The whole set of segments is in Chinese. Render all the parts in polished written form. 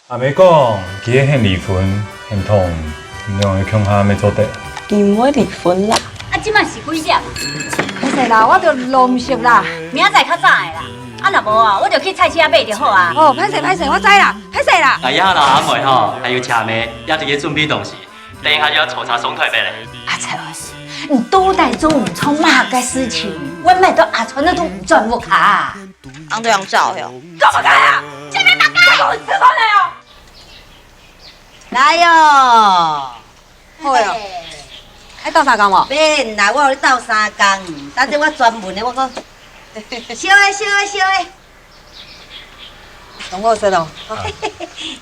阿妹讲，佢很离婚，很痛，两个恐吓要做对。伊唔会离婚啦。啊，即摆是几点？歹势啦，我着落唔熟啦。明仔载较早的啦。啊，若无啊，我就去菜市仔买就好啊。哦，歹势，我知啦，歹势啦。大家老阿妹吼，还有车妹，也一个准备东西，等一下就要抽查松退呗嘞。阿蔡老师，你多带中午冲嘛个事情，我买到阿川那都不赚不卡。当对象照哟。干嘛干啊？这边把干给我吃过来哦。来哟，好哟，爱斗相共无？免啦，我有咧斗三工，等阵我专门的，我讲，烧的，同我说咯。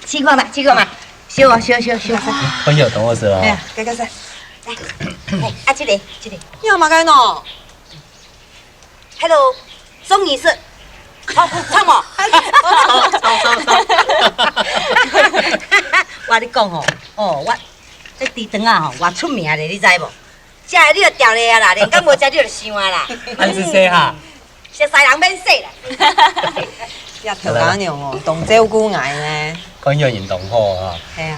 试看嘛，烧啊，烧。朋友等我说哎呀啊。，加加噻。哎，啊，这个，你有嘛该喏？ ，Hello，钟医生，好，唱无？我跟你讲吼，我这猪肠啊吼，偌出名的，你知无？食的你就掉咧啊啦，连敢无食你就伤啊啦。安是说哈，熟悉人免说啦。呀，条假娘哦，动照顾癌呢。朋友运动好啊。系啊。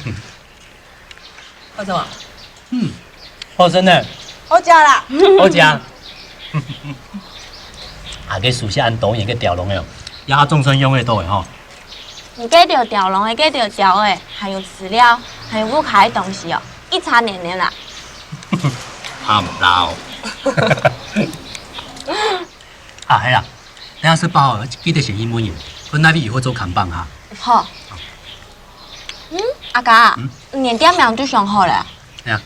为什么？好真的，好食啦。好食。啊，个熟悉按导演个调龙的，也众生用的多的吼。你给着条龙的，给着条的，还有饲料，还有不卡的东西哦，一查年年啦。怕唔到。啊，系啦，等下吃饱了，记得写英文哟。本来你以后做看板哈。好。阿家，年点名就上好了。哎呀，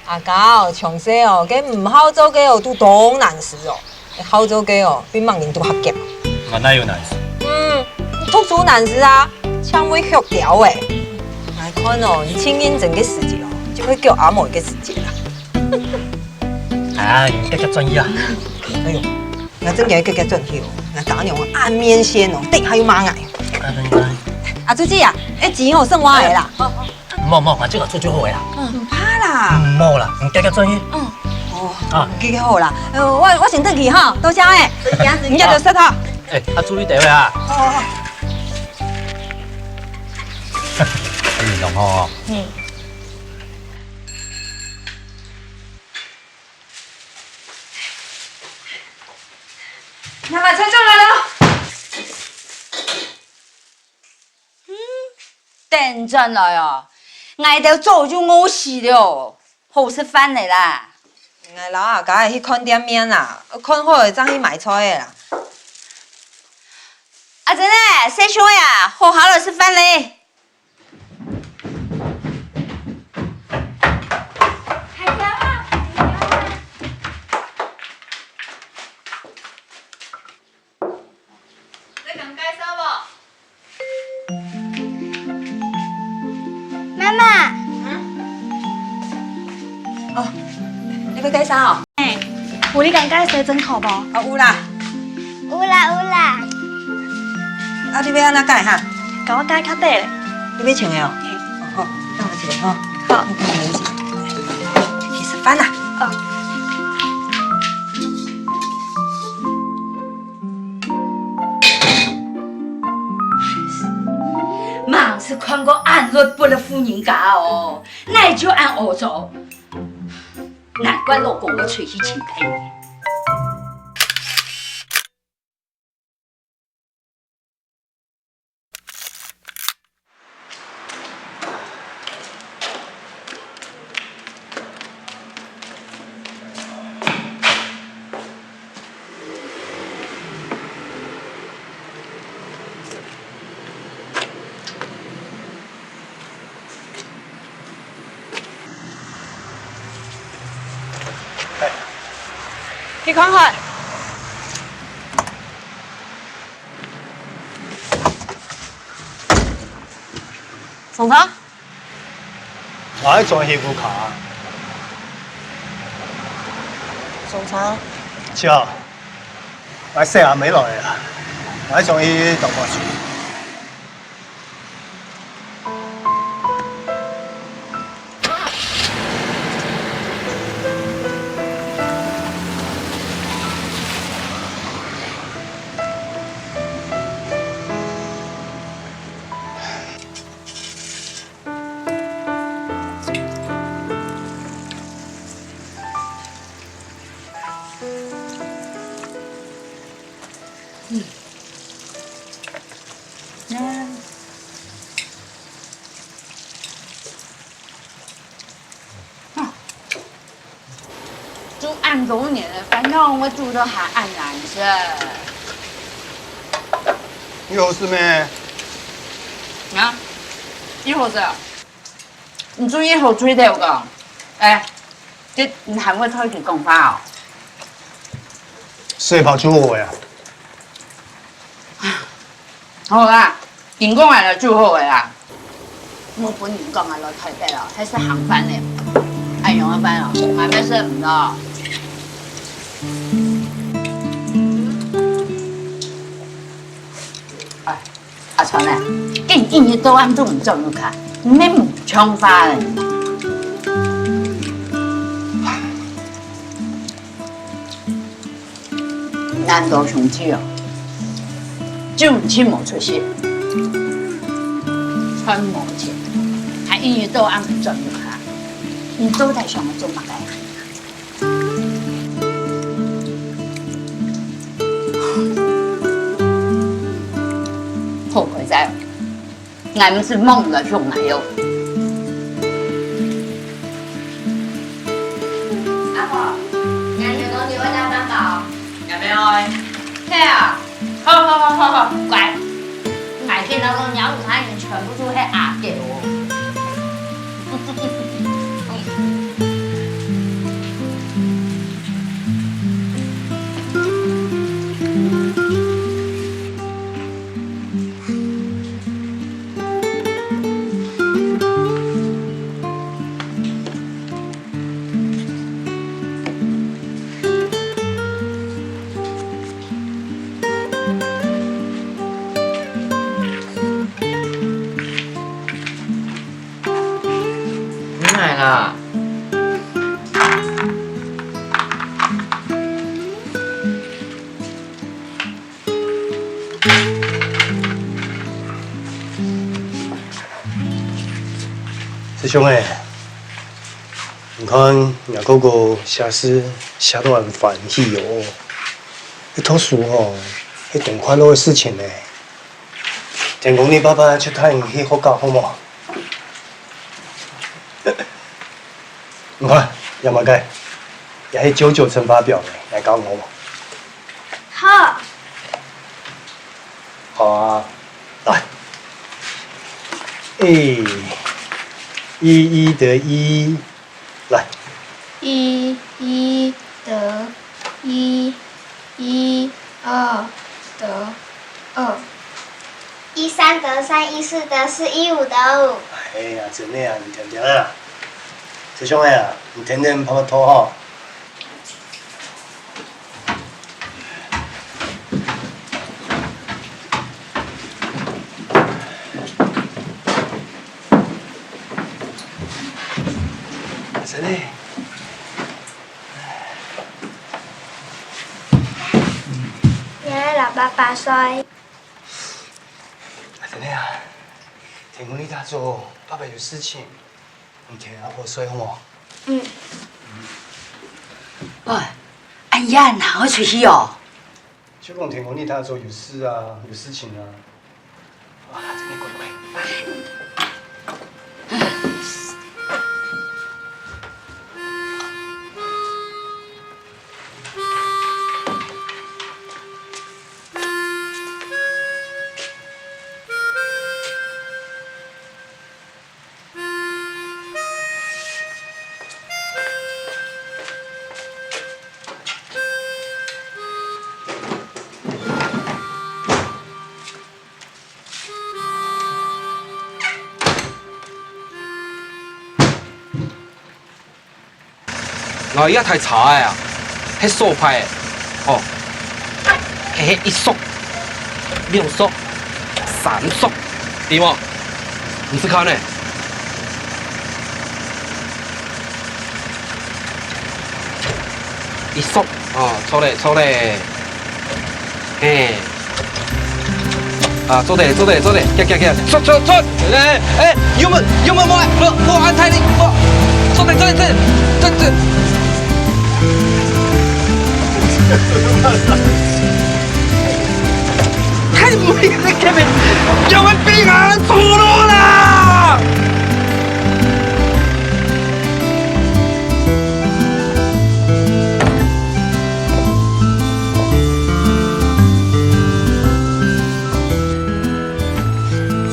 阿家哦，从细哦，佮唔好做嘅哦，都当难事哦。好做嘅哦，比盲人都合格。我哪有难事？读书难事啊，枪会学条诶。来看哦，你请认真嘅事情哦，就会叫阿妹嘅事情啦。哎，你更加专业啊。哎呦，我真嘅更加准确哦，我假娘安面线哦，顶还有马牙。阿珠姐啊，钱哦算我的啦。冇，我这个做就好啦。唔怕啦。冇啦，你更加专业。哦，啊，记好啦。我先转去哈，多谢诶。唔要就石头。哎，注意地位啊。好。运动好。那么车就来了。等阵来哦，挨到早就饿死了，好吃饭的啦。我老阿家去看店面啦，看好会再去买菜的啦。阿珍嘞，谁说呀？好好了吃饭嘞。妈妈，哦，你要改衫哦？有你敢介洗真口无？啊有啦，有啦，啊你要安怎改哈？甲我介较短咧。你要穿的哦？好，等我一个哈。好，你看没事。去吃饭啦。妈是看过安乐不的妇人家哦，那就按欧洲，难怪老公我吹起情开你。去看看。宋超，我喺做戲股卡，宋超，之後我四廿尾落嚟啦，我喺做戲度過住。按多年了，反正我住的还按男生。你有事没？啊，一会子，你注意好追條噶。哎，這你還會推住講法哦？誰跑出我呀？好啦，員工嚟了就好嘅啦。我本員工係來台北啦，係識行翻嚟，係用一翻啦，買咩事唔得。哎，阿川咧，既然件嘢都啱都唔做咗卡，咩唔唱法？難道從此哦，就唔簽冇出息，穿冇錢，係件嘢都啱唔做咗卡，你都睇上我做乜嘅？後悔在，俺們是夢的熊來喲。阿婆，廿年多你會打蛋糕？有咩愛？係啊，好，乖。買電腦個鳥午餐全部都係阿嘅喎。买啦。师兄哎，你看伢哥哥写诗写到很烦喜哦，一读书哦，是件快乐的事情呢。听讲你爸爸出太阳去学校好冇？你看，要么该，也是99乘法表呢，来教我嘛。好，好啊，来，一得一，来，一得一，二得二，一三得三，一四得四，一五得五。哎呀，真的啊，你听听啊，师兄哎呀，你天天拍拍拖哈。真的。原来老爸爸说，真的啊，天公你大做，爸爸有事情，你听阿婆说好冇？嗯。哎，俺呀哪会出去哦？就讲天公你大做有事啊，有事情啊。哇，真的乖乖。我而家睇茶呀，係素派哦，係一束、兩束、三束，點喎？唔識看呢？一束哦，錯咧，誒，啊，做得，行，出，有冇我安排你，做得。太不理了，根本要我逼俺出路了。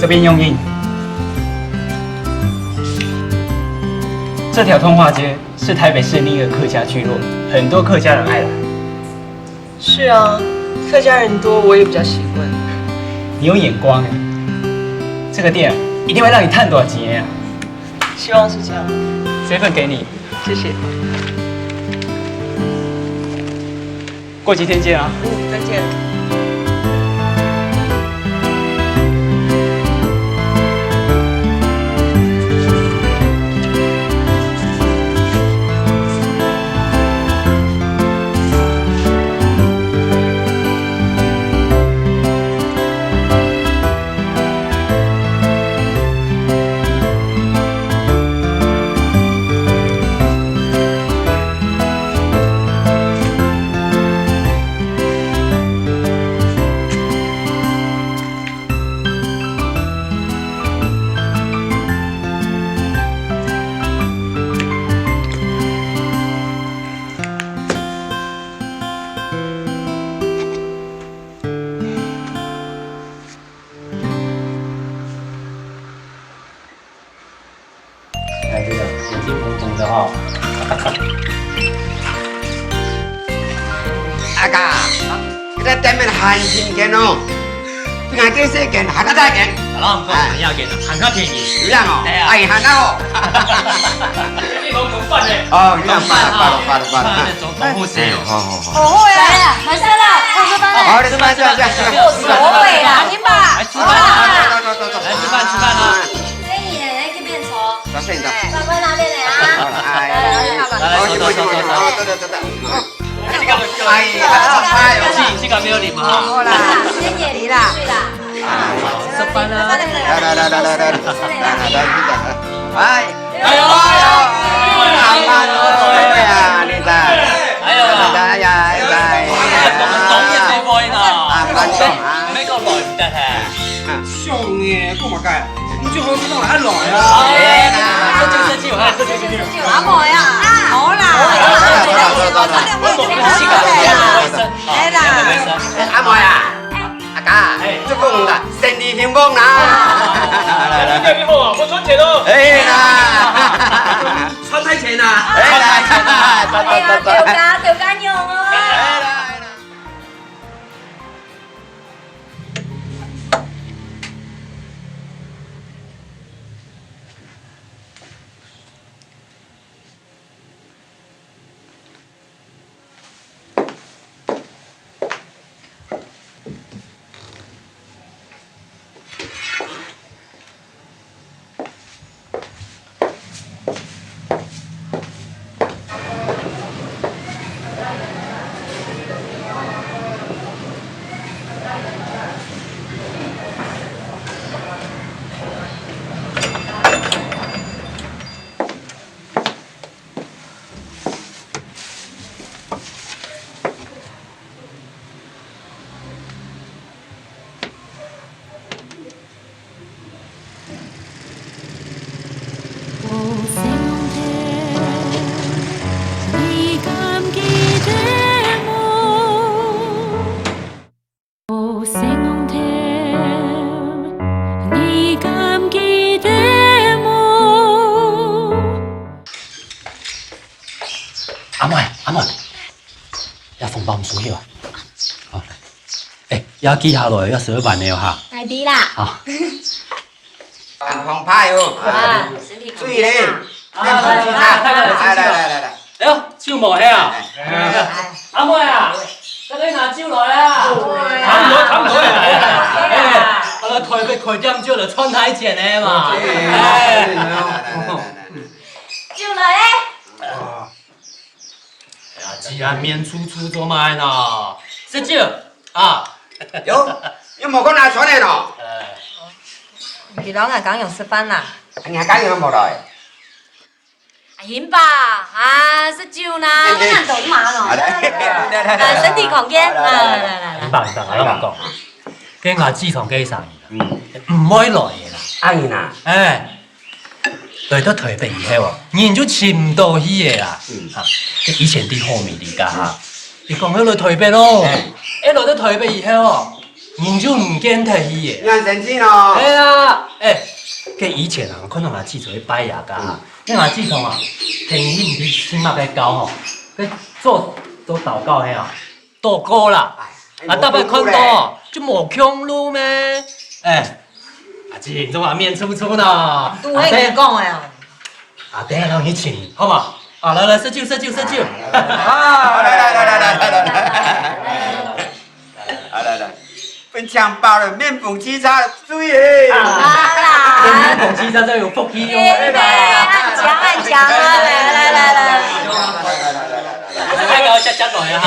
这边用印。这条通化街是台北市另一个客家聚落，很多客家人爱来。是啊，客家人多，我也比较习惯。你有眼光哎，这个店一定会让你赚多少钱啊！希望是这样。这份给你，谢谢。过几天见啊！再见。看这个眼睛红红的哈。阿哥，kita temen hanjing keno. Dengan kese ken, hana dah ken. Kalau engkau hanya ken, hanya便宜。Bilang oh, ai hana oh. 你讲总饭嘞？哦，你讲饭，总护士。好。我会啦，完事了，我吃饭了。好，吃饭。我会啦，你吧。来吃饭啊！来吃饭啊！这里来这边抽。到现在。上班那边的啊。来，走。哎，这个没有礼貌。好啦，谢谢你啦。对啦。吃饭啦！来，哎呦，阿妈哎呀，你在？哎呦，懂嘢最會啦。咩個來唔得係？上嘅，講乜解？你最好邊度來一來啊？這就阿婆呀，好啦，来啦，阿妹啊，阿家，祝福啦，生意興旺啦！你好啊，我存錢咯。哎啦，穿太錢啊！哎啦，掉家用啊！阿妹，要紅包唔需要啊？好，誒，要記下來，要12萬了哈。来滴啦。好。很澎湃哦。啊，身體注意嘞，要注意他。來。哎呦，招無喺啊！阿妹啊，得你拿招來啊！冚唔到啊！我個台被佢點招就穿太前咧嘛。招來咧。既然面粗做買呢？是招啊！有冇講拿錢嚟咯？你老俺剛用吃飯啦。你還敢用冇來？行吧，啊，是酒呢，看懂嘛咯。來，身體空間，來。明白，我諗講，驚我脂肪機上，唔可以來嘅啦。阿賢啊，來到台北以後，人就潛唔到去嘅啦。以前啲後面而家嚇，你講起來台北咯，來到台北以後，研究唔见得伊嘅。让神气咯。哎呀，佮以前啊，可能阿姊做去拜牙噶，你阿姊从啊，平时唔去星马嘅教吼，佮做祷告嘿啊，祷告啦，啊，大摆看到就无强路咩？阿姊你做话面粗粗呢？都会你讲的哦。啊，等下让你请你，好嘛？啊，来，喝酒。啊，来，分枪包了，面粉鸡叉，注意。面粉鸡叉真有福气哦。按讲啊，来。大家食来啊哈。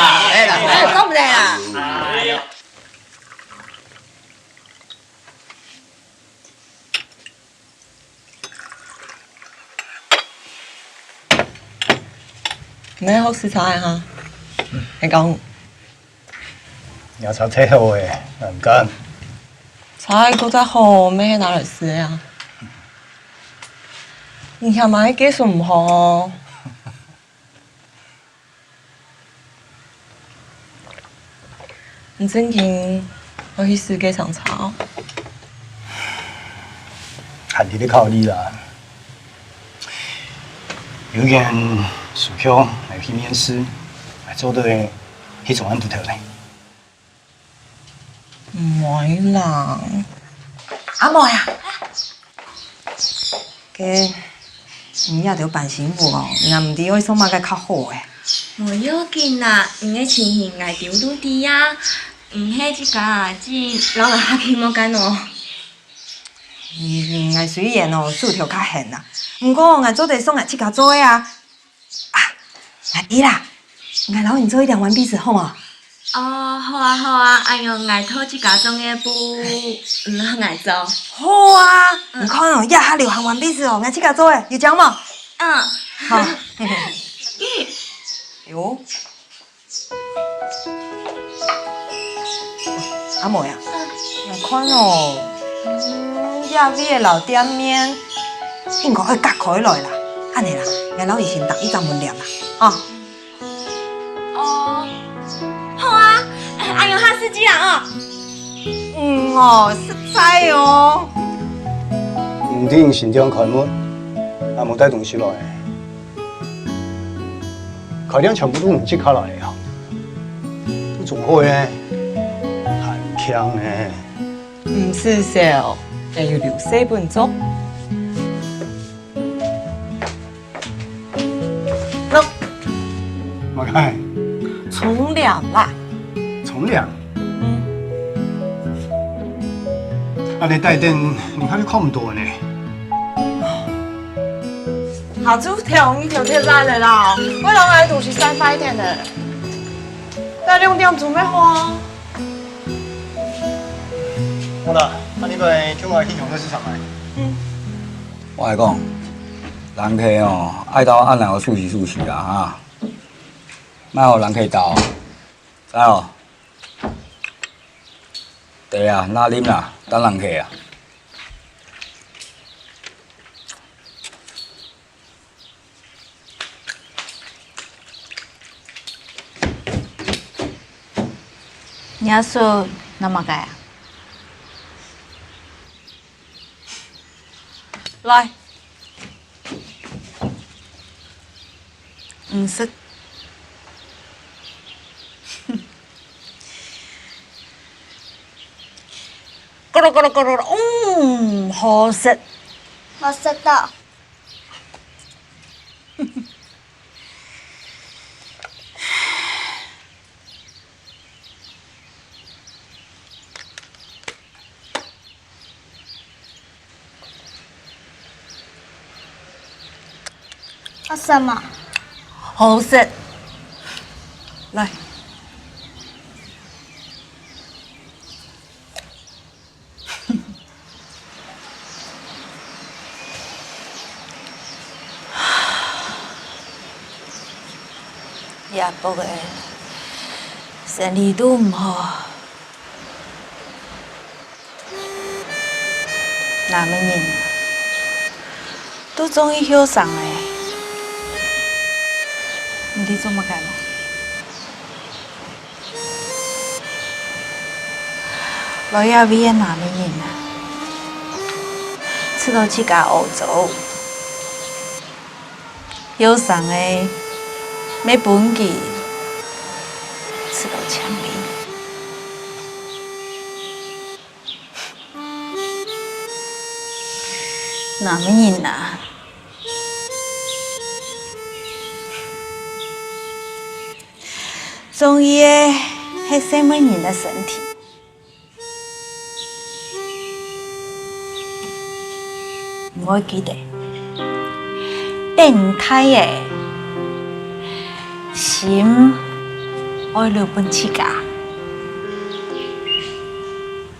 讲不得啦。咩好食菜哈？你講牙刷車好嘅，唔緊。菜嗰隻好咩拿嚟食啊？你係咪技術唔好？唔正經，我去試幾場炒。閒啲考慮啦。有件事項來去面試，來做到嘅迄種安拄頭咧。唔會啦，阿妹啊，嘅你也要辦幸福哦，若唔啲我送買個較好嘅。無要緊啦，唔嘅情形愛丟都啲啊，唔係即家只老來下期冇緊哦。愛雖然哦，數條較閒啦，唔過愛做地送愛自家做啊。愛啲啦，愛老人做一點丸鼻子好嘛？哦，好啊，哎呦，愛偷即家種嘅布，愛做。好啊，你看哦，呀，流行丸鼻子哦，愛自家做誒，有講冇？好。喲，阿妹啊，你看哦。亚美的老店面，應該可以隔開來啦。安尼啦，我老以前逐一陣門店啦，哦。哦，好啊，哎呦，哈司機啊哦，實在哦。唔聽新店開門，也冇帶東西來，開店全部都唔即刻來啊，都仲好嘅，很強嘅。唔是少。又要聊西半粥，喏，我看從良啦，從良，啊你帶電，你看你看唔到呢。下晝條呢條鐵爛嚟啦，我兩個同事曬快啲嘅，但係用點做咩好啊？好啦。啊！你咪叫我去用個市場買。我來講，人客哦，愛到按兩個數時啦哈，莫互人客鬥，知哦？茶啊，哪啉啦，等人客啊。你要說那麼個呀？來，唔識。咕嚕咕嚕咕嚕，好食。好食到。什麼？好食。來。也不嘅，生意都唔好。哪麼人都終於休上嚟。你哋做乜計老亚美的男人啊，出到去家欧洲，有上的要本记，出到枪里。男人啊，中医的是什么人的身体？我记得，变态的心爱留本起家，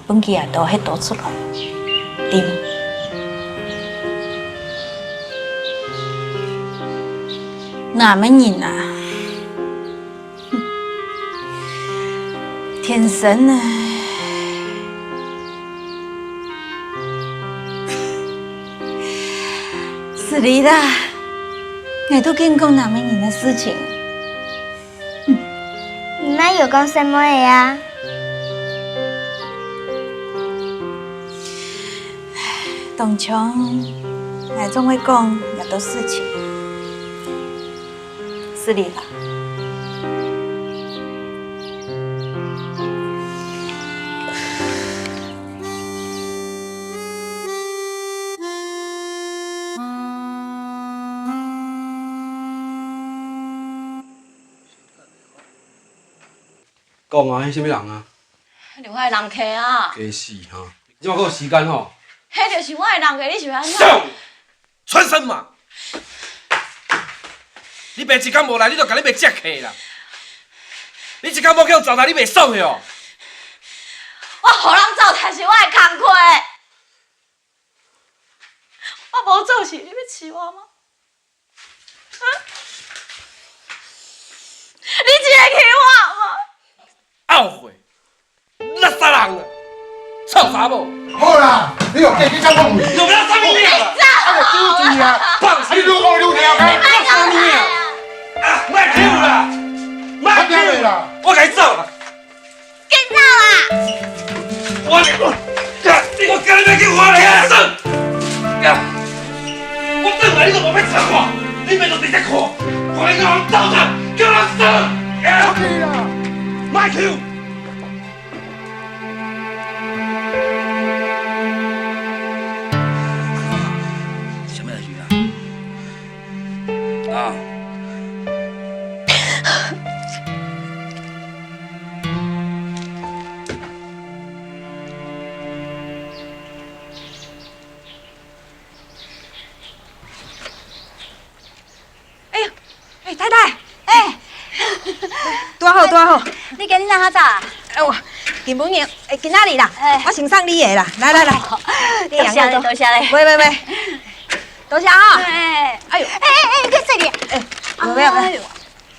本记也都迄倒出来，对吗？哪么人啊？天生啊！是的啦，我都见过哪么人的事情。你妈有讲什么的呀？当场，我总会讲也多事情。是的啦。讲啊，迄什么人啊？迄就我的人客啊！假死哈！即马还有时间吼？迄就是我的人客，你是要安怎？上，出声嘛！你爸一工无来，你就甲你爸接客啦。你一工无去用糟蹋，你袂爽的哦。我互人走才是我的工课。我无做事，你要饲我吗？啊？你真会气我吗？懊悔，垃圾人啊！臭查某！好啦，你又继续讲讲，你不要啥物啊？啊，就揪住啊！放你愈讲愈听，你啥物啊？啊，莫欺负啦！莫欺负啦！我甲你走啦！跟走啦！我今日要去花莲啊！呀！我转来你都无要插我，你咪就直接看，看你个人走啦，叫人走！呀！莫欺负！什么事啊？啊！哎，太太，哎，多好多好！你今日哪哈早啊？我今本年今仔日啦，我先送你的啦，来来来，多谢嘞，多谢嘞。喂，多谢啊！哎呦，哎，你这里，没有，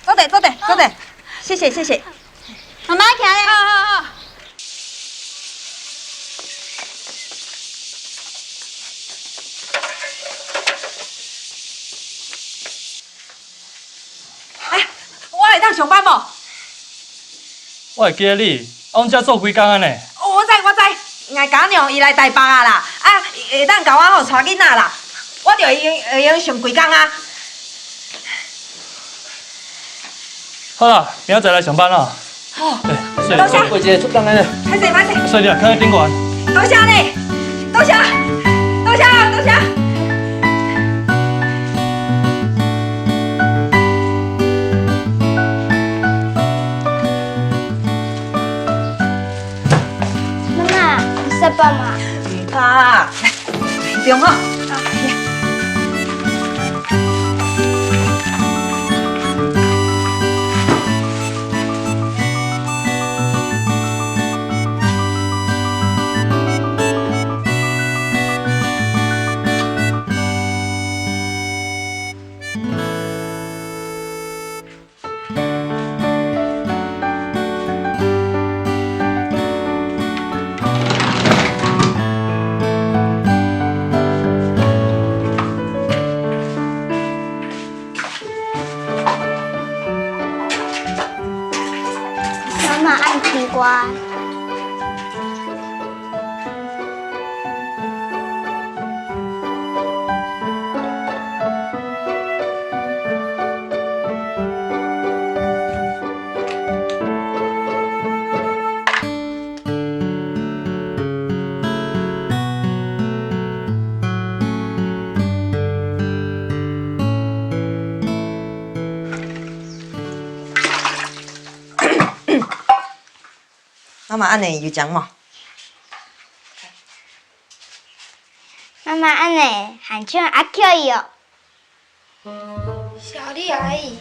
坐地，谢谢。妈妈起来。好。我会当上班无？我会记得你，阮遮做几工啊呢？我知，我家娘伊来台北啊啦，会当甲我吼带囡仔啦，我就会用上几工啊。好啦，明仔载来上班啦。好，对，多谢。过节出工咧。歹势。所以你啊，看顶悬。多谢你，多谢。妈妈，你吃饱吗？爸，来，不用哈。妈妈安尼有讲嘛？妈妈安尼喊唱阿可以哦。小丽阿姨，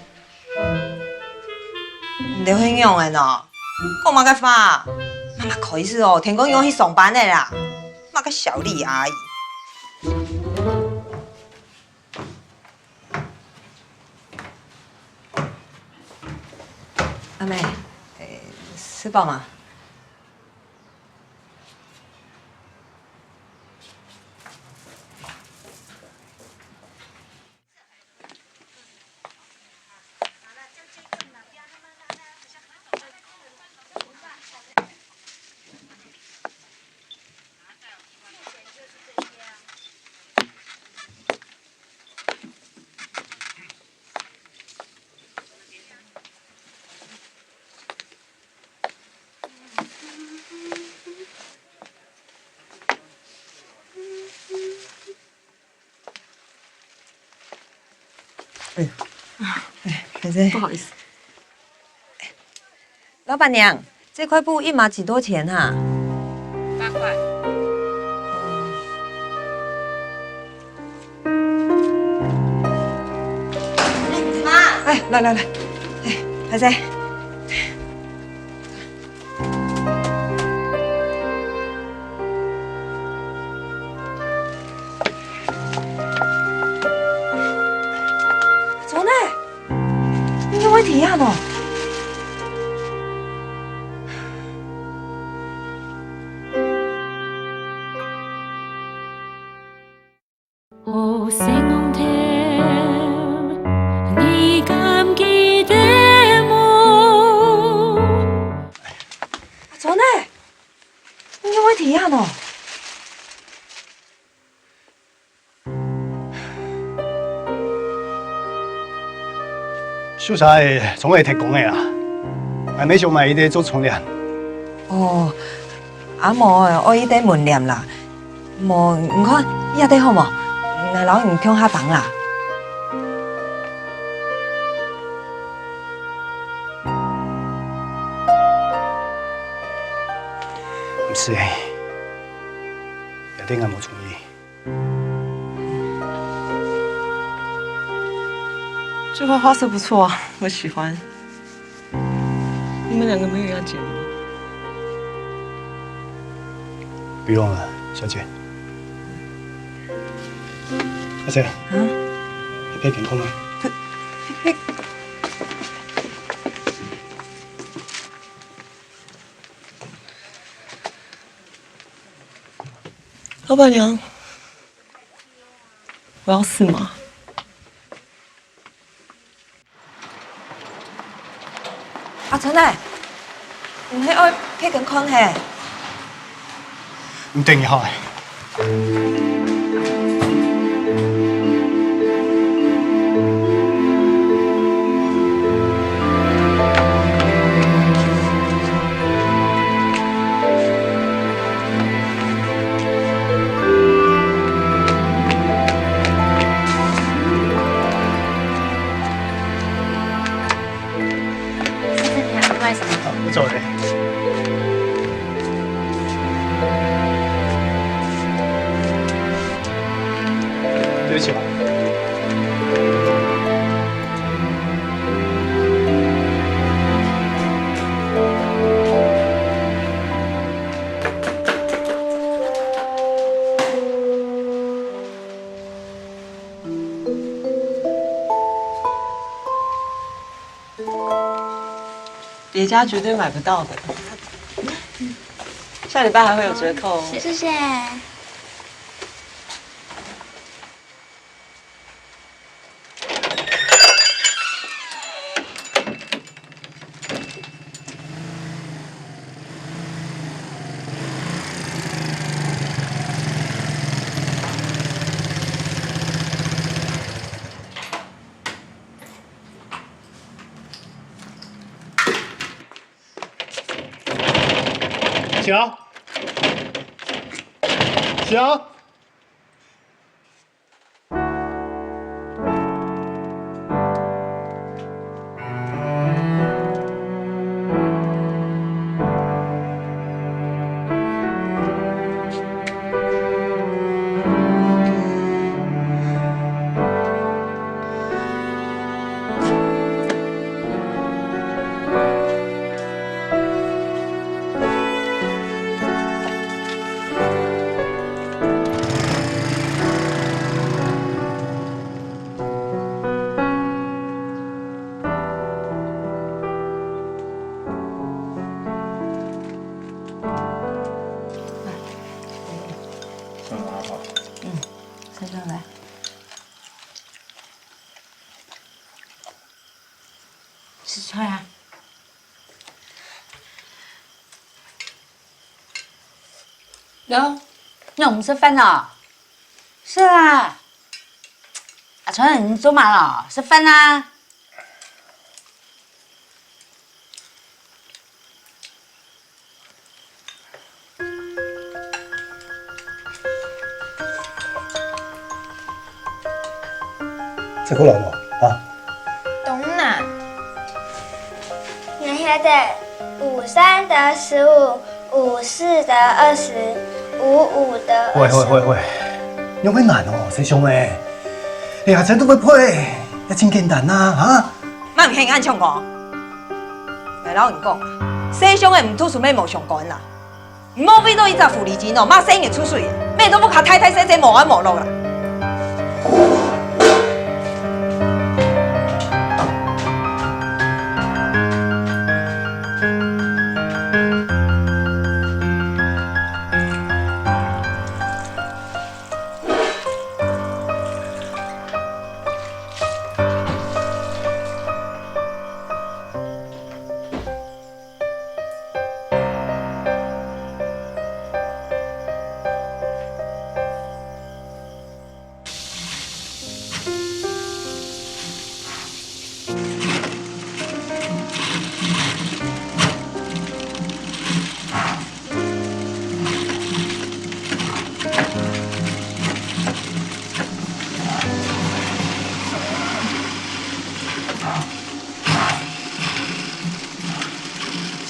唔着迄样的喏，讲嘛个发，妈妈可以是哦，天公要去上班的啦，嘛个小丽阿姨。阿妹，吃饱吗？不好意思，老板娘，这块布一码几多钱哈？8块。妈，哎，来，海仔。走呢？你有问题呀？喏。走呢？你有问题呀？喏。秀才总会提供的啦，还没想买伊在做冲凉。哦，啊无诶，我伊在门念啦，无唔看伊阿底好无？那老人向下房啦。唔是诶，有点俺无注意。这块花色不错啊，我喜欢。你们两个没有要剪吗？不用了，小姐。阿姐，你别点痛吗？老板娘，我要死吗？阿春啊，唔係愛批緊框嘿。唔定係。我走嘞。对不起啊。别家绝对买不到的，下礼拜还会有折扣哦。谢谢。行，行。吃菜啊。哟，那我们吃饭了？是啊。阿春，你做嘛了？吃饭啦。再过来咯，啊！懂哪？那现在53得15，54得20，55得20。喂，有咩难哦，师兄诶，你下仔都会配，一真简单啊，哈！莫唔听俺唱歌，来老人讲啊，世上诶唔吐出咩无上干啦，唔好比到伊只狐狸精哦，马生日出水，咩都不卡太太细细无完无落啦。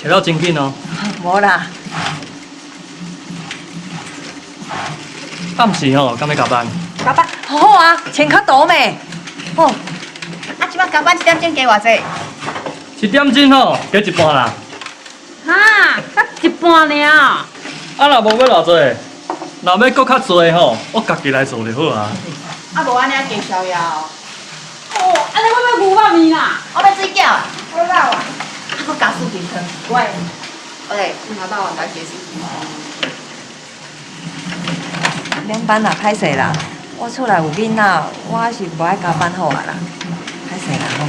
切到真紧哦。无啦，暗时吼，敢要加班？加班好好啊，钱较多咩？哦，啊，即摆加班1点钟加偌济1点钟吼，加一半啦。哈，才一半尔。啊，若无要偌济，若要搁较济吼，我家己来做就好啊。啊，无安尼加逍遥。哦，安尼我要牛肉面啦，我要水饺，我要肉啊，啊，搁加薯片汤。喂，喂，拿到我家己是。免班啦，歹势啦，我厝内有囡仔，我还是无爱加班好啊啦，歹势啦吼。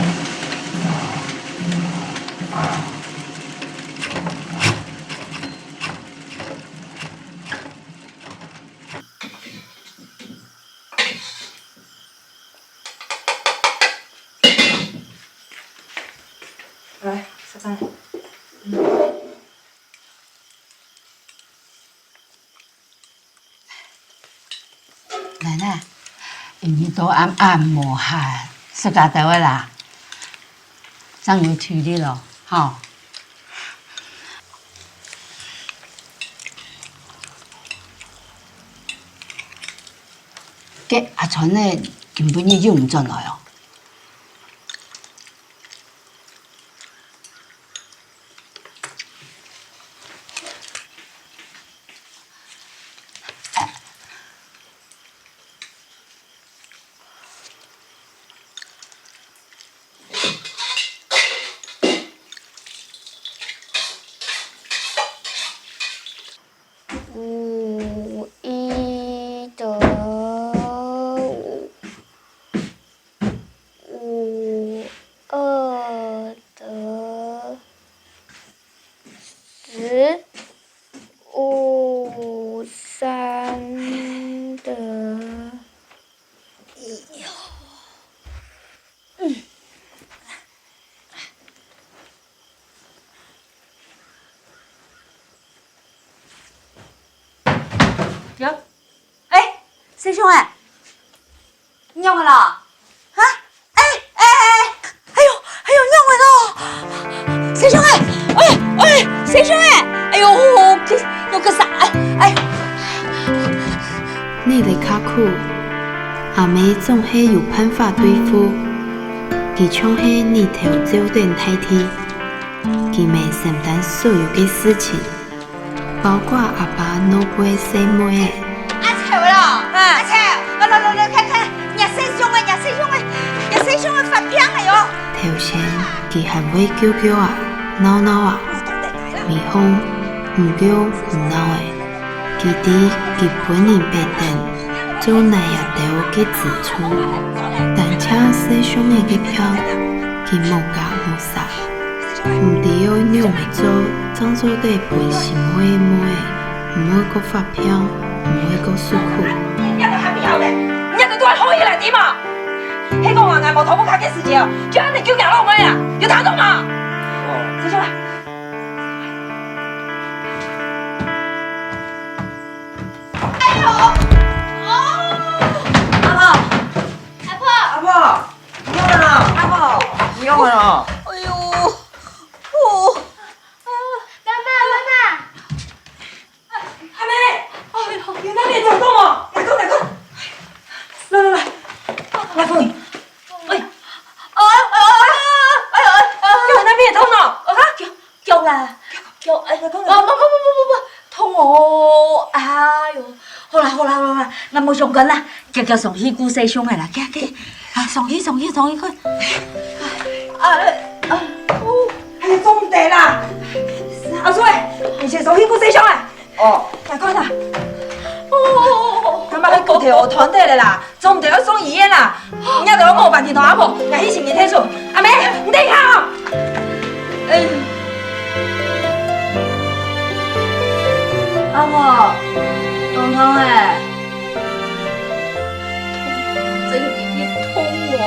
来，吃饭。奶奶，你都按摩下，食家到位啦，真有体力咯，吼。嘅阿春呢，根本就用唔进来哦。哟，哎，师兄哎，你用了啦？啊？哎，师兄师兄哎呦，有个啥？哎，你的卡苦，阿妹总是有办法对付，佢像是日头照定代替，佢未承担所有嘅事情，包括阿爸老辈生妹的。阿秋咯，阿秋，来看看，日师兄的发片係哦。頭先佢還會叫啊，鬧啊，未好唔叫唔鬧的，佢哋佢本人白定做那日頭嘅支出，但且師兄嘅票佢冇加冇殺。唔知要让咪做，张做底陪心妹妹，唔会搁发飘，唔会搁诉苦。你个还妙咧，你个都系可以嚟点啊？希望话眼无头冇卡嘅事情，叫人哋叫人落去啊，要打到嘛？哦，师兄啊。 你干嘛呢？哎呦，哦，妈妈，阿妹，哎呦，你那边疼痛哦，来快，来凤仪，哎，你那边痛哦，叫啦，哎，不，痛哦，哎呦，好啦，那冇上緊啦，叫上去顧細胸嘅啦，叫，上去快。 哎，做唔得啦！阿水，你先送去顾細胸啊！哦，快快啦！哦，咁啊，去高鐵學團體嚟啦，做唔得要送醫院啦！而家就攞我辦電同阿婆，又以前嘅聽數，阿妹，唔得啊！哎，阿婆，痛誒，真係痛哦！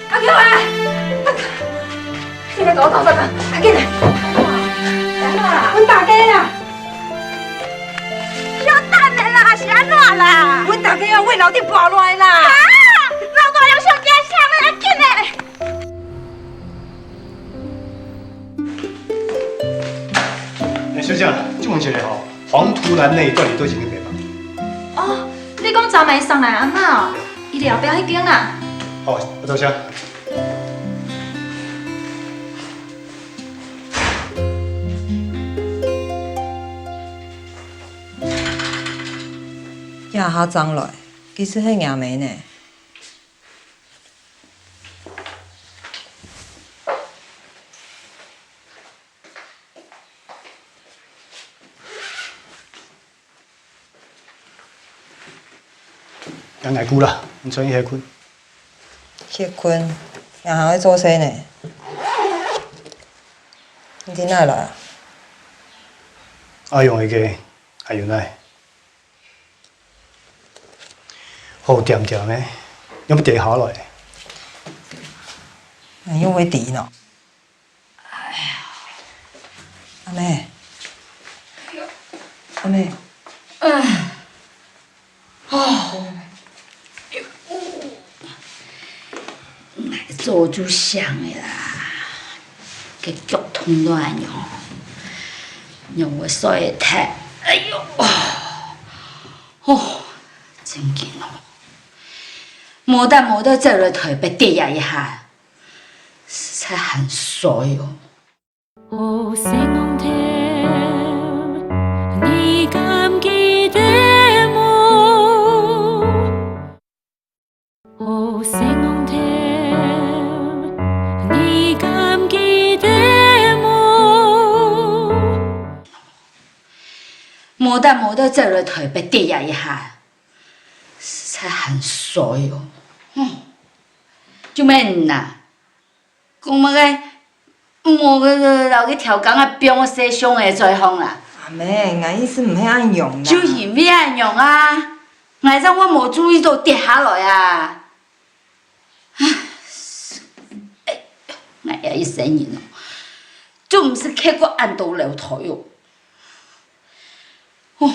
阿嬌啊！你嚟攞頭髮啊！阿嬌嚟，阮大家啊！小蛋的啦，是安怎啦？阮大家啊，為老弟跋落來啦！啊！老大有上驚聲啦，阿嬌嘞！哎，小姐，這問一個吼，黃土蘭那一段你都已經明白。哦，你講昨暝送來阿媽哦，伊哋後壁迄間啊。好，我坐下。 呀，好脏落，其實係牙眉呢。人捱久啦，唔准伊歇困。歇困，也還會做啥呢？你點來啊？阿用迄個阿用奶，好甜甜的，要不地下來。你用會甜咯？哎呀，阿妹，阿妹，做就想的啦，cái腳痛亂用，用我所以睇，哎呦，哦，真勁哦！冇得走落台被跌壓一下，實在很衰哦。哦，星空天，你敢記得我？哦，星空天。 冇得走落台被跌壓一下，實在很衰哦。做咩呐？講乜嘅？冇個留個條鋼啊，變我洗傷嘅在行啦。阿妹，我意思唔係按用啦。就是唔係按用啊！挨陣我冇注意到跌下來啊！哎，哎呀，一聲音哦，就唔是開過按到樓台哦。 哦，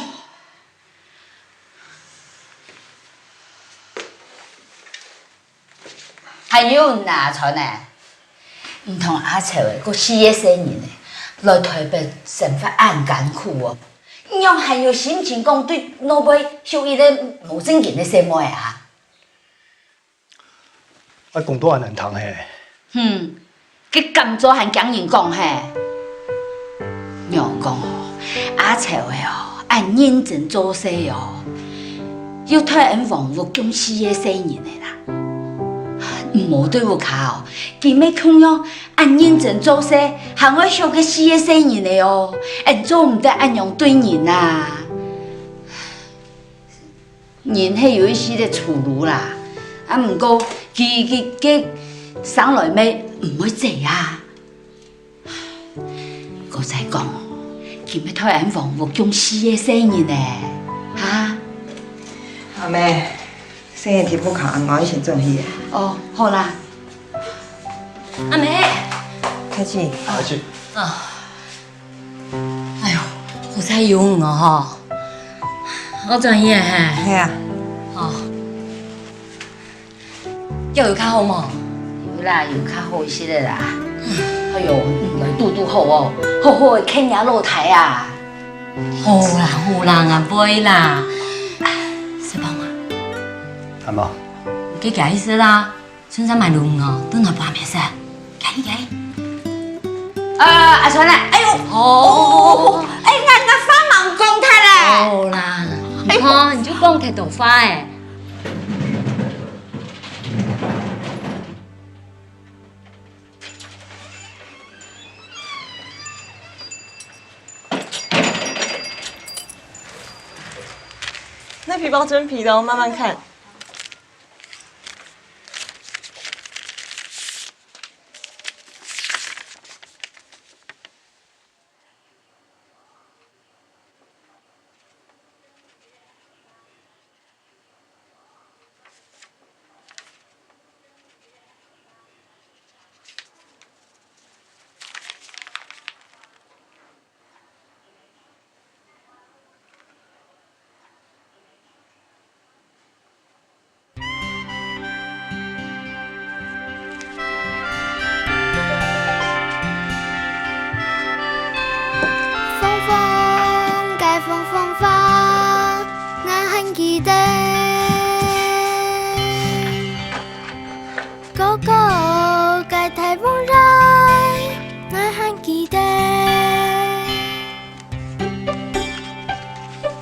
還有哪場呢？唔同阿潮嘅個事業生意呢，來台北生活很艱苦哦。樣還有心情講對老輩受一個無正經嘅什麼啊？啊，講多難通嘿。佢咁早還講人講嘿，樣講哦，阿潮嘅哦。 按認真做事哦，要睇人網絡公司嘅生意嚟啦。唔好對我卡哦，佢咩咁樣按認真做事，行我學嘅事業生意嚟哦，人做唔得按樣對人啊。人係有一些嘅出路啦，啊，毋过佢生来尾唔会坐啊。我再讲，佢要退俺房屋公司的生意呢，哈？阿妹，生日题不考，我以前做戏的。哦，好啦。阿妹，开始。开始。啊，哎呦，好彩有我吼，我转去嘿。系啊。哦，脚有较好无？有啦，有较好些的啦。哎呦，来拄拄好哦，好好的牵牙露台啊。好啦好啦，阿妹啦。小宝啊，阿妈，你家意思啦，村上买路哦，等下半暝噻，赶紧。阿川啦，哎呦，哦，哎，我帮忙讲他啦。好啦，你看你就讲太多话哎。那皮包真皮的哦，慢慢看。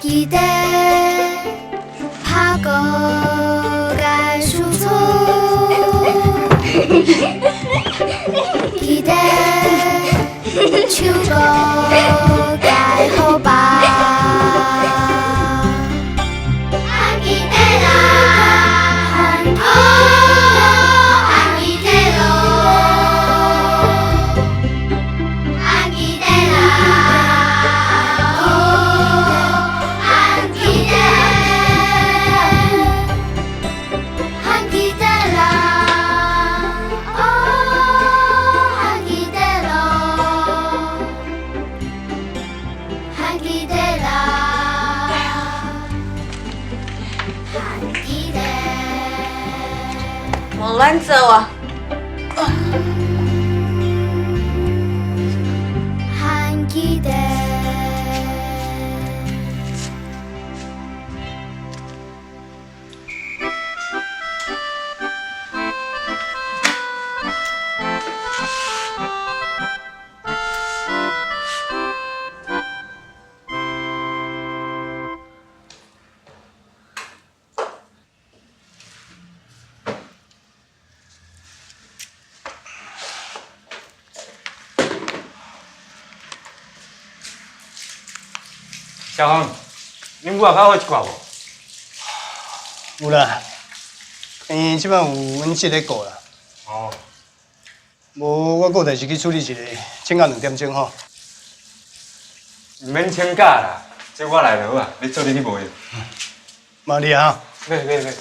记得拍过该输出，记得唱过该好吧。乱走啊！还记得。小红，恁母啊较好一寡无？有啦，因即摆有阮姐咧顾啦。哦。无，我还有代志去处理一下，请假2点钟吼。唔免请假啦，这我来就好啊，你做你去无用。妈你啊！来。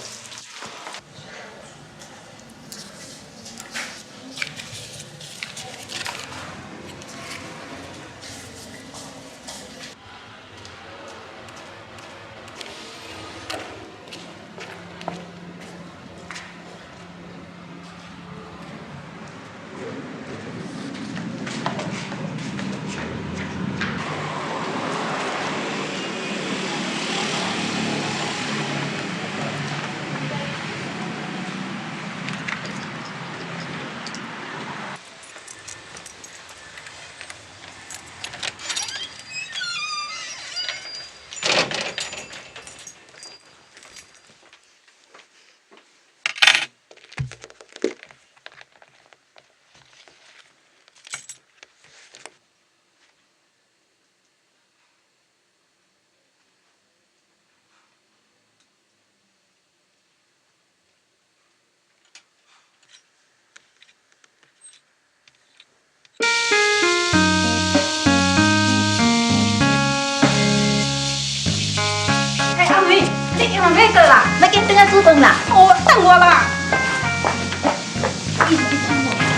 你嘛要倒啦？要紧等下煮饭啦。哦，等我啦。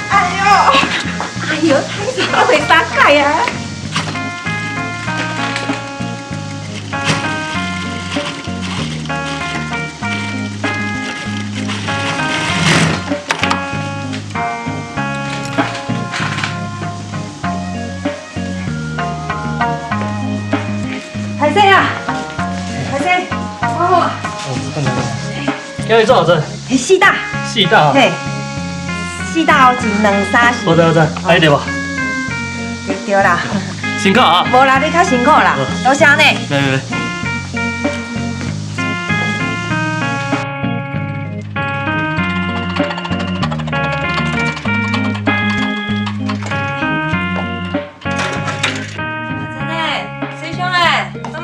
哎呦，太傻了，会啥改啊？海生啊，海生，哦，今日做好阵？四大，四大啊。嘿，四大有一两三四。我知，还对无？对啦。辛苦啊！无啦，你较辛苦啦，多谢呢。没。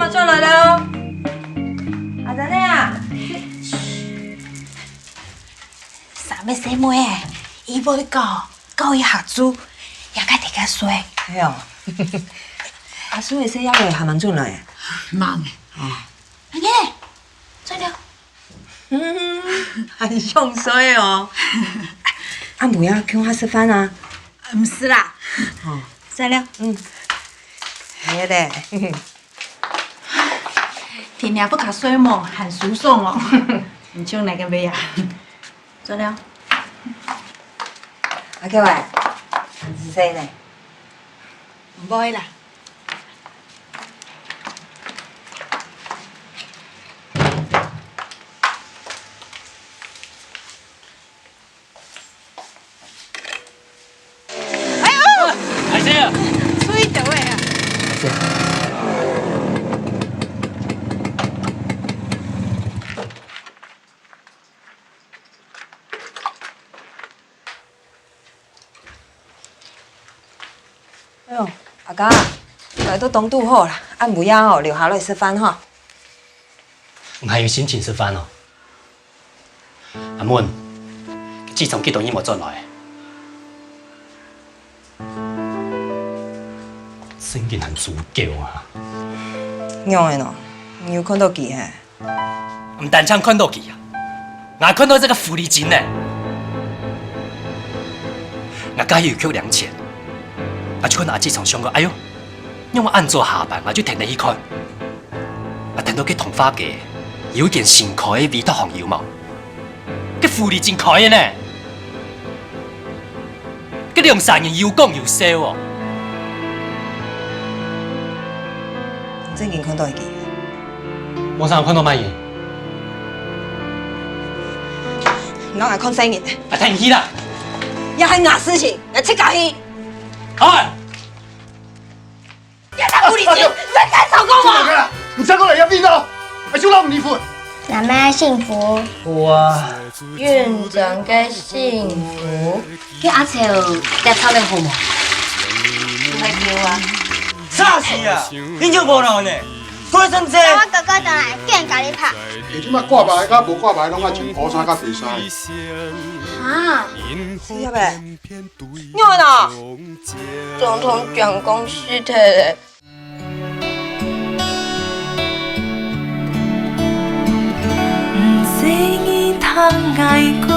转来了哦，阿珍呢啊？啥要洗妹诶？伊要教伊学煮，也该伫甲洗。哎哟，阿叔会洗也袂含人转来。忙诶。哦。阿爷，做了。很上水哦。阿母要跟我吃饭啊？唔是啦。哦，做了。系的。天天不卡水么，很舒爽哦。你唱哪个杯啊？做了。阿舅哎，是谁呢？唔会啦。哎呦！海生啊！水倒位啊！海生。哎呦，阿家，来都东渡好啦，按不要哦，留下来吃饭哈。还有心情吃饭哦。阿文，自从去东医冇转来，生意很足够啊。样的喏，你有看到佢嘿？唔单唱看到佢啊，我看到这个福利金呢，我家有扣2千。啊！就看阿志从想讲，哎呦，让我按做下班，我就停你去看。啊，停到去同花嘅有一件新开嘅委托行业嘛，佢福利真开嘅呢，佢两3年又讲又笑哦。最近看到佢，我上看到乜嘢？我係看生意。啊，停去啦！也係牙事情，嚟切假去。哎！你打福利金，你敢手工吗？你再过来要逼到，还就让我们离婚。咱们幸福。哇！院长嘅幸福。叫阿超摘草料好冇？唔係叫啊！啥事啊？你就無能呢？過陣這。我哥哥回來，見甲你拍。你即馬掛牌甲無掛牌，攏愛穿烏衫甲白衫。啊！是要呗？你會哪？總統講公司的嘞。唔使你通愛過。